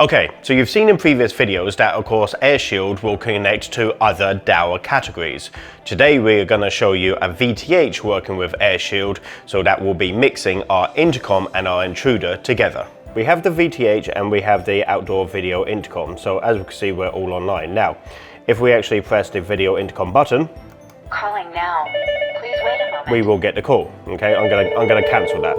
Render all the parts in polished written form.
Okay, so you've seen in previous videos that of course AirShield will connect to other Dahua categories. Today we're going to show you a VTH working with AirShield, so that will be mixing our intercom and our intruder together. We have the VTH and we have the outdoor video intercom, so as you can see we're all online. Now, if we actually press the video intercom button, calling now, please wait a moment. We will get the call. Okay, I'm gonna cancel that.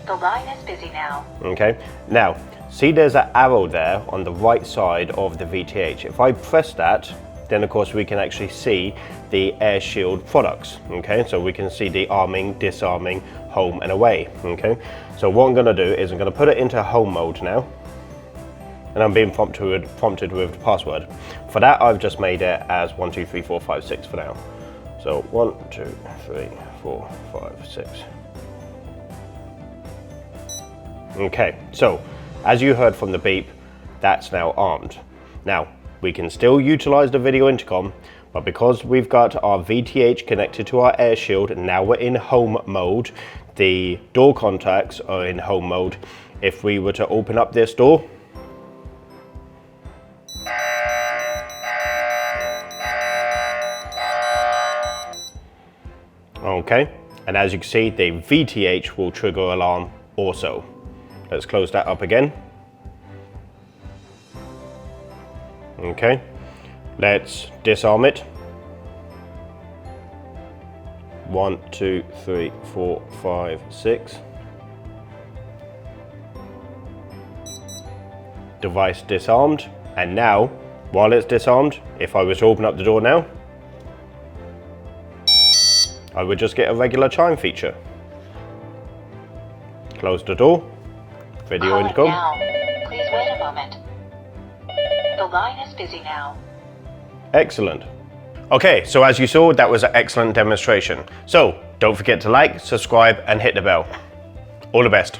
The line is busy now. Okay, now see there's an arrow there on the right side of the VTH. If I press that, then of course we can actually see the AirShield products. Okay, so we can see the arming, disarming, home and away. Okay, so what I'm gonna do is I'm gonna put it into home mode now. And I'm being prompted with the password. For that, I've just made it as 1, 2, 3, 4, 5, 6 for now. So 1, 2, 3, 4, 5, 6. Okay, so as you heard from the beep, that's now armed. Now, we can still utilize the video intercom, but because we've got our VTH connected to our AirShield, now we're in home mode. The door contacts are in home mode. If we were to open up this door, okay, and as you can see, the VTH will trigger alarm also. Let's close that up again. Okay, let's disarm it. 1, 2, 3, 4, 5, 6. Device disarmed, and now, while it's disarmed, if I was to open up the door now, I would just get a regular chime feature. Close the door. Video intercom. Now. Please wait a moment. The line is busy now. Excellent. Okay, so as you saw, that was an excellent demonstration. So don't forget to like, subscribe and hit the bell. All the best.